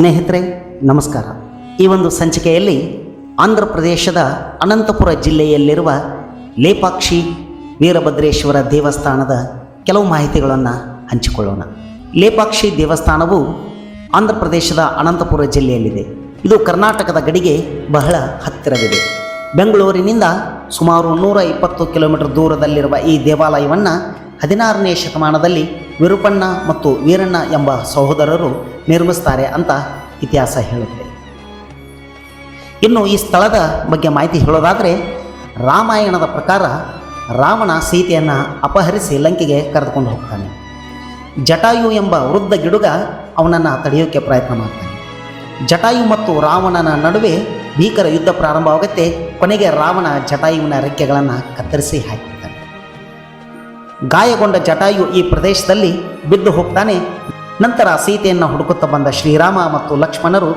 ಸ್ನೇಹಿತರೆ ನಮಸ್ಕಾರ. ಈ ಒಂದು ಸಂಚಿಕೆಯಲ್ಲಿ ಆಂಧ್ರ ಪ್ರದೇಶದ ಅನಂತಪುರ ಜಿಲ್ಲೆಯಲ್ಲಿರುವ ಲೇಪಾಕ್ಷಿ ವೀರಭದ್ರೇಶ್ವರ ದೇವಸ್ಥಾನದ ಕೆಲವು ಮಾಹಿತಿಗಳನ್ನು ಹಂಚಿಕೊಳ್ಳೋಣ. ಲೇಪಾಕ್ಷಿ ದೇವಸ್ಥಾನವು ಆಂಧ್ರ ಪ್ರದೇಶದ ಅನಂತಪುರ ಜಿಲ್ಲೆಯಲ್ಲಿದೆ. ಇದು ಕರ್ನಾಟಕದ ಗಡಿಗೆ ಬಹಳ ಹತ್ತಿರವಿದೆ. ಬೆಂಗಳೂರಿನಿಂದ ಸುಮಾರು 120 ಕಿಲೋಮೀಟರ್ ದೂರದಲ್ಲಿರುವ ಈ ದೇವಾಲಯವನ್ನು 16ನೇ ಶತಮಾನದಲ್ಲಿ ವಿರುಪಣ್ಣ ಮತ್ತು ವೀರಣ್ಣ ಎಂಬ ಸಹೋದರರು ನಿರ್ಮಿಸ್ತಾರೆ ಅಂತ ಇತಿಹಾಸ ಹೇಳುತ್ತೆ. ಇನ್ನು ಈ ಸ್ಥಳದ ಬಗ್ಗೆ ಮಾಹಿತಿ ಹೇಳೋದಾದರೆ, ರಾಮಾಯಣದ ಪ್ರಕಾರ ರಾವಣ ಸೀತೆಯನ್ನು ಅಪಹರಿಸಿ ಲಂಕೆಗೆ ಕರೆದುಕೊಂಡು ಹೋಗ್ತಾನೆ. ಜಟಾಯು ಎಂಬ ವೃದ್ಧ ಗಿಡುಗ ಅವನನ್ನು ತಡೆಯೋಕ್ಕೆ ಪ್ರಯತ್ನ ಮಾಡ್ತಾನೆ. ಜಟಾಯು ಮತ್ತು ರಾವಣನ ನಡುವೆ ಭೀಕರ ಯುದ್ಧ ಪ್ರಾರಂಭವಾಗುತ್ತೆ. ಕೊನೆಗೆ ರಾವಣ ಜಟಾಯುವಿನ ರೆಕ್ಕೆಗಳನ್ನು ಕತ್ತರಿಸಿ ಹಾಕ್ತಾನೆ. ಗಾಯಗೊಂಡ ಜಟಾಯು ಈ ಪ್ರದೇಶದಲ್ಲಿ ಬಿದ್ದು ಹೋಗ್ತಾನೆ. ನಂತರ ಸೀತೆಯನ್ನು ಹುಡುಕುತ್ತಾ ಬಂದ ಶ್ರೀರಾಮ ಮತ್ತು ಲಕ್ಷ್ಮಣರು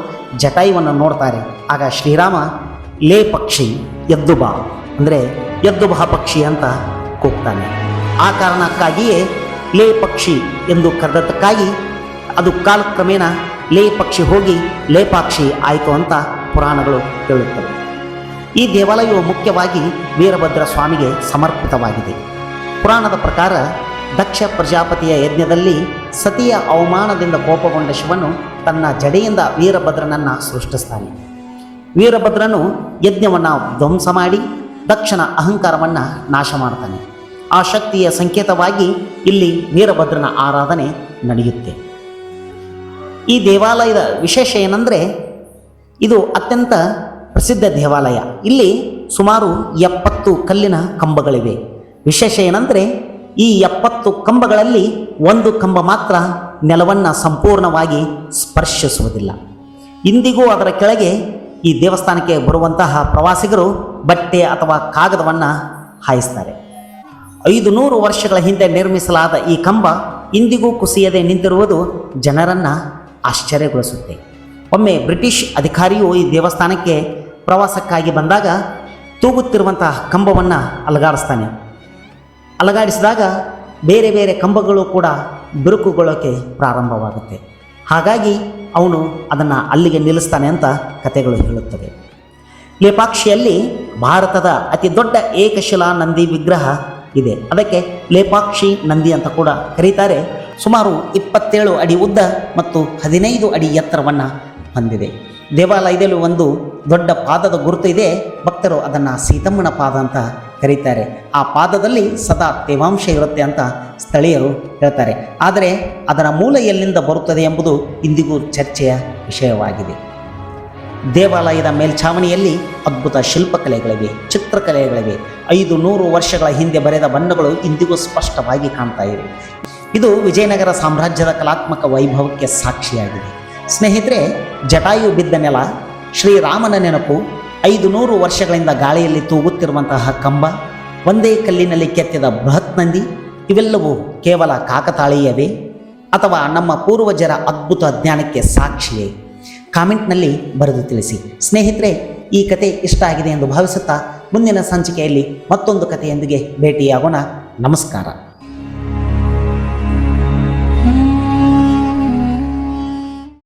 ಜಟಾಯುವನ್ನು ನೋಡ್ತಾರೆ. ಆಗ ಶ್ರೀರಾಮ ಲೇ ಪಕ್ಷಿ ಎದ್ದು ಬಾ, ಅಂದರೆ ಎದ್ದು ಬಾ ಪಕ್ಷಿ ಅಂತ ಕೂಗ್ತಾನೆ. ಆ ಕಾರಣಕ್ಕಾಗಿಯೇ ಲೇ ಪಕ್ಷಿ ಎಂದು ಕರೆದಕ್ಕಾಗಿ ಅದು ಕಾಲಕ್ರಮೇಣ ಲೇ ಪಕ್ಷಿ ಹೋಗಿ ಲೇಪಾಕ್ಷಿ ಆಯಿತು ಅಂತ ಪುರಾಣಗಳು ಹೇಳುತ್ತವೆ. ಈ ದೇವಾಲಯವು ಮುಖ್ಯವಾಗಿ ವೀರಭದ್ರ ಸ್ವಾಮಿಗೆ ಸಮರ್ಪಿತವಾಗಿದೆ. ಪುರಾಣದ ಪ್ರಕಾರ ದಕ್ಷ ಪ್ರಜಾಪತಿಯ ಯಜ್ಞದಲ್ಲಿ ಸತಿಯ ಅವಮಾನದಿಂದ ಕೋಪಗೊಂಡ ಶಿವನು ತನ್ನ ಜಡೆಯಿಂದ ವೀರಭದ್ರನನ್ನು ಸೃಷ್ಟಿಸ್ತಾನೆ. ವೀರಭದ್ರನು ಯಜ್ಞವನ್ನು ಧ್ವಂಸ ಮಾಡಿ ದಕ್ಷನ ಅಹಂಕಾರವನ್ನು ನಾಶ ಮಾಡ್ತಾನೆ. ಆ ಶಕ್ತಿಯ ಸಂಕೇತವಾಗಿ ಇಲ್ಲಿ ವೀರಭದ್ರನ ಆರಾಧನೆ ನಡೆಯುತ್ತೆ. ಈ ದೇವಾಲಯದ ವಿಶೇಷ ಏನಂದರೆ, ಇದು ಅತ್ಯಂತ ಪ್ರಸಿದ್ಧ ದೇವಾಲಯ. ಇಲ್ಲಿ ಸುಮಾರು 70 ಕಲ್ಲಿನ ಕಂಬಗಳಿವೆ. ವಿಶೇಷ ಏನಂದರೆ, ಈ 70 ಕಂಬಗಳಲ್ಲಿ ಒಂದು ಕಂಬ ಮಾತ್ರ ನೆಲವನ್ನು ಸಂಪೂರ್ಣವಾಗಿ ಸ್ಪರ್ಶಿಸುವುದಿಲ್ಲ. ಇಂದಿಗೂ ಅದರ ಕೆಳಗೆ ಈ ದೇವಸ್ಥಾನಕ್ಕೆ ಬರುವಂತಹ ಪ್ರವಾಸಿಗರು ಬಟ್ಟೆ ಅಥವಾ ಕಾಗದವನ್ನು ಹಾಯಿಸ್ತಾರೆ. 500 ವರ್ಷಗಳ ಹಿಂದೆ ನಿರ್ಮಿಸಲಾದ ಈ ಕಂಬ ಇಂದಿಗೂ ಕುಸಿಯದೆ ನಿಂತಿರುವುದು ಜನರನ್ನು ಆಶ್ಚರ್ಯಗೊಳಿಸುತ್ತೆ. ಒಮ್ಮೆ ಬ್ರಿಟಿಷ್ ಅಧಿಕಾರಿಯು ಈ ದೇವಸ್ಥಾನಕ್ಕೆ ಪ್ರವಾಸಕ್ಕಾಗಿ ಬಂದಾಗ ತೂಗುತ್ತಿರುವಂತಹ ಕಂಬವನ್ನು ಅಲಗಾಡಿಸಿದಾಗ ಬೇರೆ ಬೇರೆ ಕಂಬಗಳು ಕೂಡ ಬಿರುಕುಗೊಳ್ಳೋಕ್ಕೆ ಪ್ರಾರಂಭವಾಗುತ್ತೆ. ಹಾಗಾಗಿ ಅವನು ಅದನ್ನು ಅಲ್ಲಿಗೆ ನಿಲ್ಲಿಸ್ತಾನೆ ಅಂತ ಕಥೆಗಳು ಹೇಳುತ್ತವೆ. ಲೇಪಾಕ್ಷಿಯಲ್ಲಿ ಭಾರತದ ಅತಿ ದೊಡ್ಡ ಏಕಶಿಲಾ ನಂದಿ ವಿಗ್ರಹ ಇದೆ. ಅದಕ್ಕೆ ಲೇಪಾಕ್ಷಿ ನಂದಿ ಅಂತ ಕೂಡ ಕರೀತಾರೆ. ಸುಮಾರು 27 ಅಡಿ ಉದ್ದ ಮತ್ತು 15 ಅಡಿ ಎತ್ತರವನ್ನು ಹೊಂದಿದೆ. ದೇವಾಲಯದಲ್ಲಿ ಒಂದು ದೊಡ್ಡ ಪಾದದ ಗುರುತು ಇದೆ. ಭಕ್ತರು ಅದನ್ನು ಸೀತಮ್ಮನ ಪಾದ ಅಂತ ಕರೀತಾರೆ. ಆ ಪಾದದಲ್ಲಿ ಸದಾ ತೇವಾಂಶ ಇರುತ್ತೆ ಅಂತ ಸ್ಥಳೀಯರು ಹೇಳ್ತಾರೆ. ಆದರೆ ಅದರ ಮೂಲ ಎಲ್ಲಿಂದ ಬರುತ್ತದೆ ಎಂಬುದು ಇಂದಿಗೂ ಚರ್ಚೆಯ ವಿಷಯವಾಗಿದೆ. ದೇವಾಲಯದ ಮೇಲ್ಛಾವಣಿಯಲ್ಲಿ ಅದ್ಭುತ ಶಿಲ್ಪಕಲೆಗಳಿವೆ, ಚಿತ್ರಕಲೆಗಳಿವೆ. 500 ವರ್ಷಗಳ ಹಿಂದೆ ಬರೆದ ಬಣ್ಣಗಳು ಇಂದಿಗೂ ಸ್ಪಷ್ಟವಾಗಿ ಕಾಣ್ತಾ ಇವೆ. ಇದು ವಿಜಯನಗರ ಸಾಮ್ರಾಜ್ಯದ ಕಲಾತ್ಮಕ ವೈಭವಕ್ಕೆ ಸಾಕ್ಷಿಯಾಗಿದೆ. ಸ್ನೇಹಿತರೆ, ಜಟಾಯು ಬಿದ್ದ ನೆಲ, ಶ್ರೀರಾಮನ ನೆನಪು, 500 ವರ್ಷಗಳಿಂದ ಗಾಳಿಯಲ್ಲಿ ತೂಗುತ್ತಿರುವಂತಹ ಕಂಬ, ಒಂದೇ ಕಲ್ಲಿನಲ್ಲಿ ಕೆತ್ತಿದ ಬೃಹತ್ ನಂದಿ, ಇವೆಲ್ಲವೂ ಕೇವಲ ಕಾಕತಾಳೀಯವೇ ಅಥವಾ ನಮ್ಮ ಪೂರ್ವಜರ ಅದ್ಭುತ ಜ್ಞಾನಕ್ಕೆ ಸಾಕ್ಷಿಯೇ? ಕಾಮೆಂಟ್ನಲ್ಲಿ ಬರೆದು ತಿಳಿಸಿ. ಸ್ನೇಹಿತರೆ, ಈ ಕತೆ ಇಷ್ಟ ಆಗಿದೆ ಎಂದು ಭಾವಿಸುತ್ತಾ ಮುಂದಿನ ಸಂಚಿಕೆಯಲ್ಲಿ ಮತ್ತೊಂದು ಕಥೆಯೊಂದಿಗೆ ಭೇಟಿಯಾಗೋಣ. ನಮಸ್ಕಾರ.